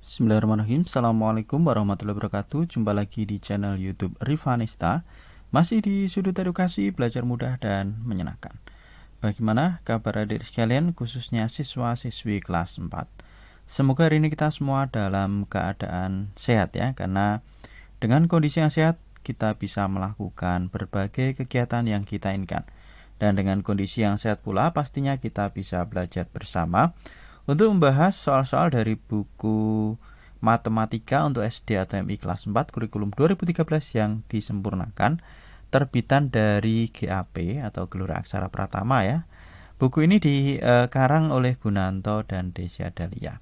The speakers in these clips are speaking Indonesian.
Bismillahirrahmanirrahim. Assalamualaikum warahmatullahi wabarakatuh. Jumpa lagi di channel YouTube Rivanista. Masih di sudut edukasi, belajar mudah dan menyenangkan. Bagaimana kabar adik sekalian, khususnya siswa-siswi kelas 4? Semoga hari ini kita semua dalam keadaan sehat ya, karena dengan kondisi yang sehat kita bisa melakukan berbagai kegiatan yang kita inginkan. Dan dengan kondisi yang sehat pula pastinya kita bisa belajar bersama untuk membahas soal-soal dari buku Matematika untuk SD atau MI kelas 4 kurikulum 2013 yang disempurnakan, terbitan dari GAP atau Gelora Aksara Pratama ya. Buku ini dikarang oleh Gunanto dan Desya Dahlia.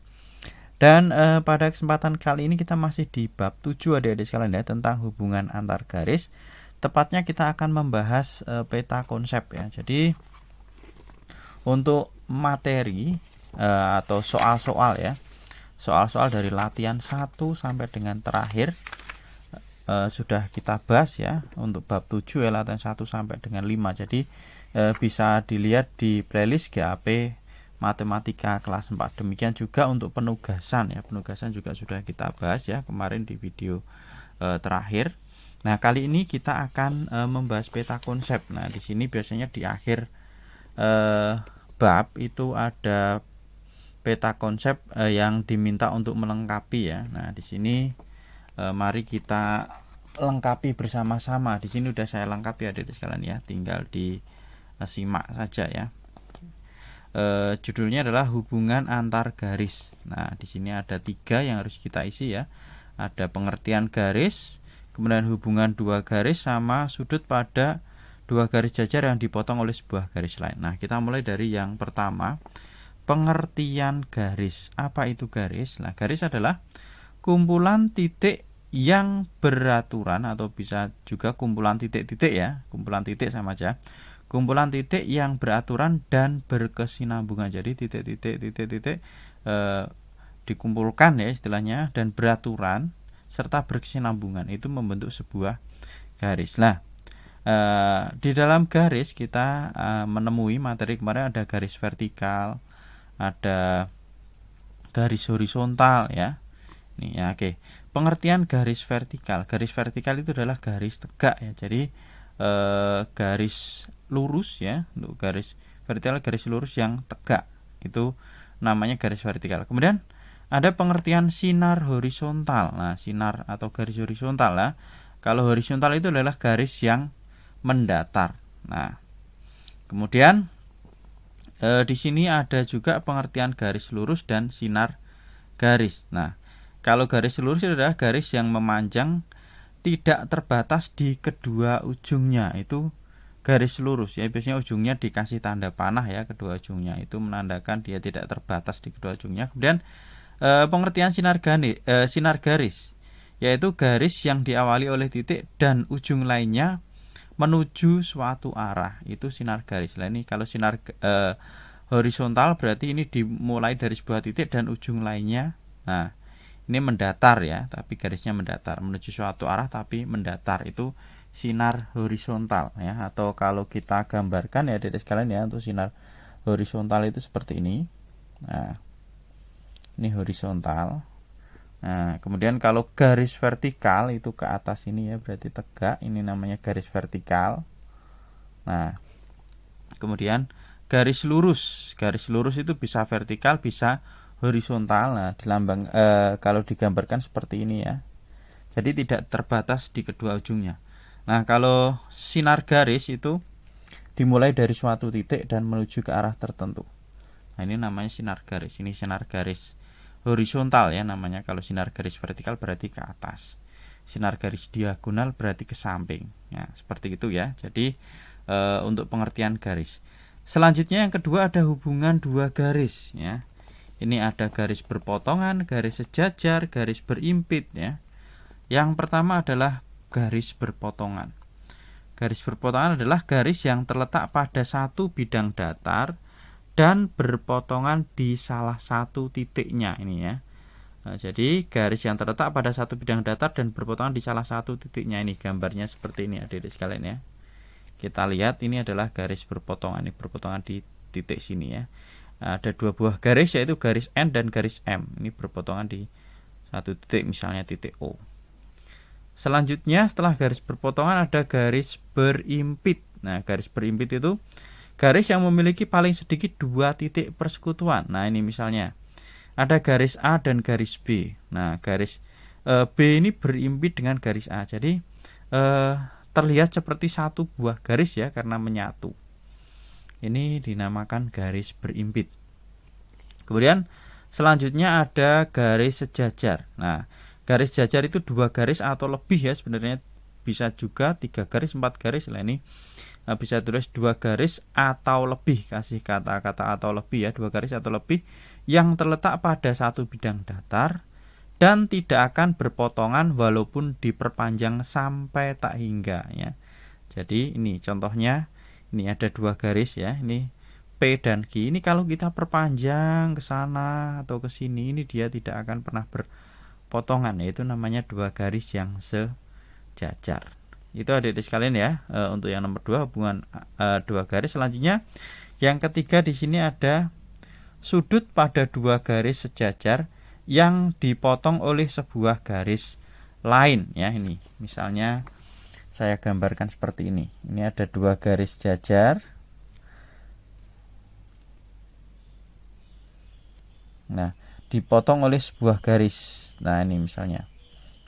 Dan pada kesempatan kali ini kita masih di bab 7 adik-adik sekalian ya, tentang hubungan antar garis. Tepatnya kita akan membahas peta konsep ya. Jadi untuk materi atau soal-soal ya, soal-soal dari latihan 1 sampai dengan terakhir sudah kita bahas ya, untuk bab 7 ya, latihan 1 sampai dengan 5. Jadi bisa dilihat di playlist GAP Matematika kelas 4. Demikian juga untuk penugasan ya, penugasan juga sudah kita bahas ya kemarin di video terakhir. Nah, kali ini kita akan membahas peta konsep. Nah, di sini biasanya di akhir bab itu ada peta konsep yang diminta untuk melengkapi ya. Nah, di sini mari kita lengkapi bersama-sama. Di sini udah saya lengkapi adik-adik sekalian ya, tinggal disimak saja ya. Judulnya adalah hubungan antar garis. Nah, di sini ada 3 yang harus kita isi ya. Ada pengertian garis, kemudian hubungan 2 garis sama sudut pada 2 garis jajar yang dipotong oleh sebuah garis lain. Nah, kita mulai dari yang pertama, pengertian garis. Apa itu garis? Nah, garis adalah kumpulan titik yang beraturan, atau bisa juga kumpulan titik-titik ya. Kumpulan titik sama aja. Kumpulan titik yang beraturan dan berkesinambungan. Jadi titik-titik dikumpulkan ya istilahnya, dan beraturan serta berkesinambungan, itu membentuk sebuah garis. Nah, di dalam garis kita menemui materi kemarin ada garis vertikal, ada garis horizontal ya. Nih ya, oke. Pengertian garis vertikal. Garis vertikal itu adalah garis tegak ya. Jadi garis lurus ya. Untuk garis vertikal, garis lurus yang tegak, itu namanya garis vertikal. Kemudian ada pengertian sinar horizontal. Nah, sinar atau garis horizontal lah. Kalau horizontal itu adalah garis yang mendatar. Nah, kemudian di sini ada juga pengertian garis lurus dan sinar garis. Nah, kalau garis lurus itu adalah garis yang memanjang tidak terbatas di kedua ujungnya, itu garis lurus ya. Biasanya ujungnya dikasih tanda panah ya, kedua ujungnya itu menandakan dia tidak terbatas di kedua ujungnya. Kemudian pengertian sinar garis yaitu garis yang diawali oleh titik dan ujung lainnya menuju suatu arah, itu sinar garis. Nah, ini kalau sinar horizontal berarti ini dimulai dari sebuah titik dan ujung lainnya. Nah, ini mendatar ya, tapi garisnya mendatar menuju suatu arah tapi mendatar, itu sinar horizontal ya. Atau kalau kita gambarkan ya adik-adik sekalian ya, untuk sinar horizontal itu seperti ini. Nah, ini horizontal. Nah, kemudian kalau garis vertikal itu ke atas ini ya, berarti tegak, ini namanya garis vertikal. Nah, kemudian garis lurus itu bisa vertikal, bisa horizontal. Nah, kalau digambarkan seperti ini ya. Jadi tidak terbatas di kedua ujungnya. Nah, kalau sinar garis itu dimulai dari suatu titik dan menuju ke arah tertentu. Nah, ini namanya sinar garis. Ini sinar garis horizontal ya namanya. Kalau sinar garis vertikal berarti ke atas. Sinar garis diagonal berarti ke samping. Ya, seperti itu ya. Jadi untuk pengertian garis. Selanjutnya yang kedua ada hubungan 2 garis ya. Ini ada garis berpotongan, garis sejajar, garis berimpit ya. Yang pertama adalah garis berpotongan. Garis berpotongan adalah garis yang terletak pada satu bidang datar dan berpotongan di salah satu titiknya ini ya. Nah, jadi garis yang terletak pada satu bidang datar dan berpotongan di salah satu titiknya, ini gambarnya seperti ini adik-adik sekalian ya. Kita lihat ini adalah garis berpotongan, ini berpotongan di titik sini ya. Nah, ada 2 buah garis yaitu garis N dan garis M. Ini berpotongan di Satu titik misalnya titik O. Selanjutnya setelah garis berpotongan ada garis berimpit. Nah, garis berimpit itu garis yang memiliki paling sedikit 2 titik persekutuan. Nah, ini misalnya ada garis A dan garis B. Nah, garis B ini berimpit dengan garis A. Jadi terlihat seperti satu buah garis ya karena menyatu. Ini dinamakan garis berimpit. Kemudian selanjutnya ada garis sejajar. Nah, garis sejajar itu 2 garis atau lebih ya, sebenarnya bisa juga 3 garis, 4 garis. Nah, ini bisa tulis 2 garis atau lebih, kasih kata-kata atau lebih ya, 2 garis atau lebih yang terletak pada satu bidang datar dan tidak akan berpotongan walaupun diperpanjang sampai tak hingga ya. Jadi ini contohnya, ini ada 2 garis ya, ini P dan Q. Ini kalau kita perpanjang ke sana atau ke sini, ini dia tidak akan pernah berpotongan, yaitu namanya 2 garis yang sejajar. Itu adik-adik sekalian ya, untuk yang nomor 2 hubungan 2 garis. Selanjutnya yang ketiga di sini ada sudut pada 2 garis sejajar yang dipotong oleh sebuah garis lain ya. Ini misalnya saya gambarkan seperti ini. Ini ada 2 garis sejajar. Nah, dipotong oleh sebuah garis. Nah, ini misalnya.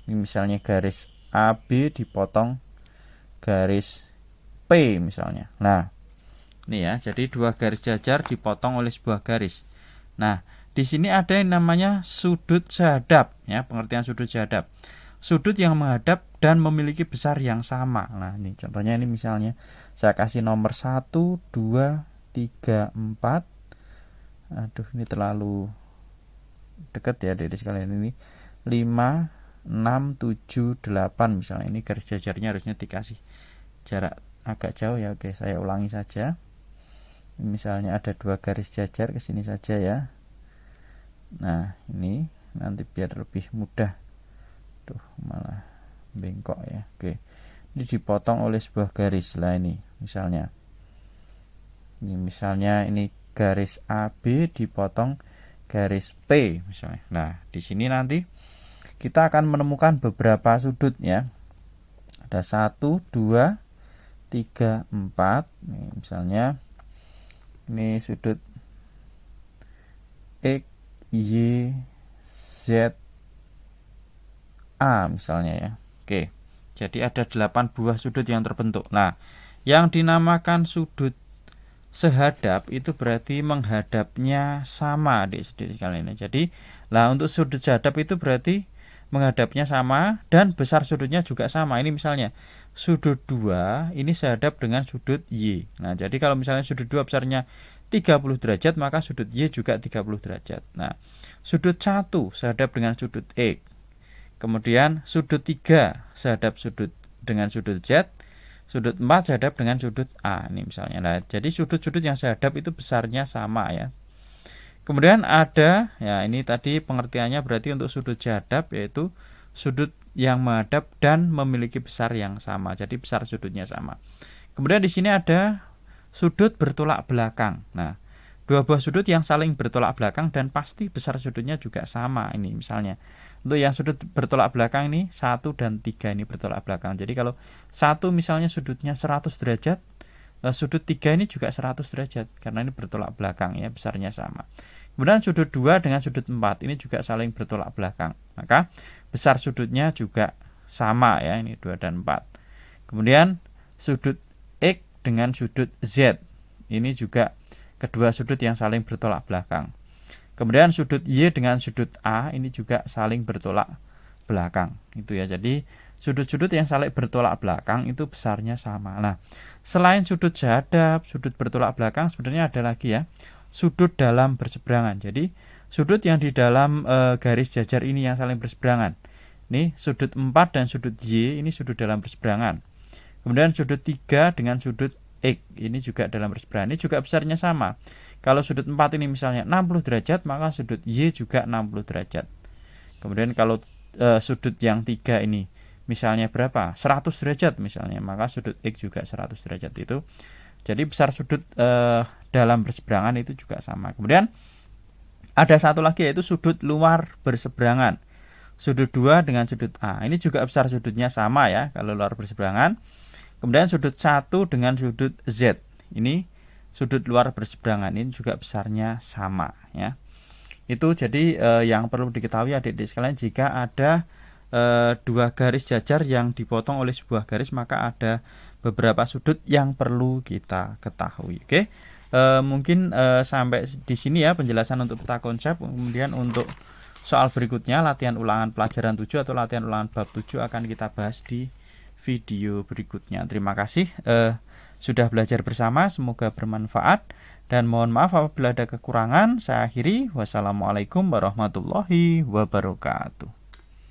Ini misalnya garis AB dipotong garis P misalnya. Nah, ini ya. Jadi 2 garis jajar dipotong oleh sebuah garis. Nah, di sini ada yang namanya sudut sehadap ya, pengertian sudut sehadap. Sudut yang menghadap dan memiliki besar yang sama. Nah, ini contohnya, ini misalnya saya kasih nomor 1, 2, 3, 4. Aduh, ini terlalu dekat ya adik-adik sekalian. Ini 5, 6, 7, 8 misalnya. Ini garis jajarnya harusnya dikasih jarak agak jauh ya. Oke, saya ulangi saja. Misalnya ada 2 garis jajar, ke sini saja ya. Nah, ini nanti biar lebih mudah. Tuh, malah bengkok ya. Oke. Ini dipotong oleh sebuah garis. Lah ini misalnya. Ini misalnya ini garis AB dipotong garis P misalnya. Nah, di sini nanti kita akan menemukan beberapa sudut ya. Ada 1, 2, 3, 4. Nih, misalnya ini sudut X, Y, Z, A misalnya ya. Oke. Jadi ada 8 buah sudut yang terbentuk. Nah, yang dinamakan sudut sehadap itu berarti menghadapnya sama adik-adik sekalian. Jadi, lah untuk sudut sehadap itu berarti menghadapnya sama dan besar sudutnya juga sama. Ini misalnya sudut 2 ini sehadap dengan sudut Y. Nah, jadi kalau misalnya sudut 2 besarnya 30 derajat, maka sudut Y juga 30 derajat. Nah, sudut 1 sehadap dengan sudut X. Kemudian sudut 3 sehadap dengan sudut Z. Sudut 4 sehadap dengan sudut A. Ini misalnya. Nah, jadi sudut-sudut yang sehadap itu besarnya sama ya. Kemudian ada ya, ini tadi pengertiannya berarti untuk sudut sehadap yaitu sudut yang menghadap dan memiliki besar yang sama. Jadi besar sudutnya sama. Kemudian di sini ada sudut bertolak belakang. Nah, 2 buah sudut yang saling bertolak belakang dan pasti besar sudutnya juga sama. Ini misalnya. Untuk yang sudut bertolak belakang ini 1 dan 3 ini bertolak belakang. Jadi kalau 1 misalnya sudutnya 100 derajat, sudut 3 ini juga 100 derajat karena ini bertolak belakang ya, besarnya sama. Kemudian sudut 2 dengan sudut 4 ini juga saling bertolak belakang. Maka besar sudutnya juga sama ya, ini 2 dan 4. Kemudian sudut X dengan sudut Z. Ini juga kedua sudut yang saling bertolak belakang. Kemudian sudut Y dengan sudut A ini juga saling bertolak belakang. Itu ya. Jadi sudut-sudut yang saling bertolak belakang itu besarnya sama. Nah, selain sudut sehadap, sudut bertolak belakang, sebenarnya ada lagi ya, sudut dalam berseberangan. Jadi sudut yang di dalam garis jajar ini yang saling berseberangan. Ini sudut 4 dan sudut Y ini sudut dalam berseberangan. Kemudian sudut 3 dengan sudut X ini juga dalam berseberangan. Ini juga besarnya sama. Kalau sudut 4 ini misalnya 60 derajat, maka sudut Y juga 60 derajat. Kemudian kalau sudut yang 3 ini misalnya berapa? 100 derajat misalnya, maka sudut X juga 100 derajat itu. Jadi besar sudut dalam berseberangan itu juga sama. Kemudian ada satu lagi yaitu sudut luar berseberangan. sudut 2 dengan sudut A. Ini juga besar sudutnya sama ya kalau luar berseberangan. Kemudian sudut 1 dengan sudut Z. Ini sudut luar berseberangan, ini juga besarnya sama ya. Itu jadi yang perlu diketahui adik-adik sekalian, jika ada dua garis jajar yang dipotong oleh sebuah garis, maka ada beberapa sudut yang perlu kita ketahui. Oke. Mungkin sampai di sini ya penjelasan untuk peta konsep. Kemudian untuk soal berikutnya, latihan ulangan pelajaran 7 atau latihan ulangan bab 7 akan kita bahas di video berikutnya. Terima kasih sudah belajar bersama, semoga bermanfaat, dan mohon maaf apabila ada kekurangan. Saya akhiri, wassalamualaikum warahmatullahi wabarakatuh.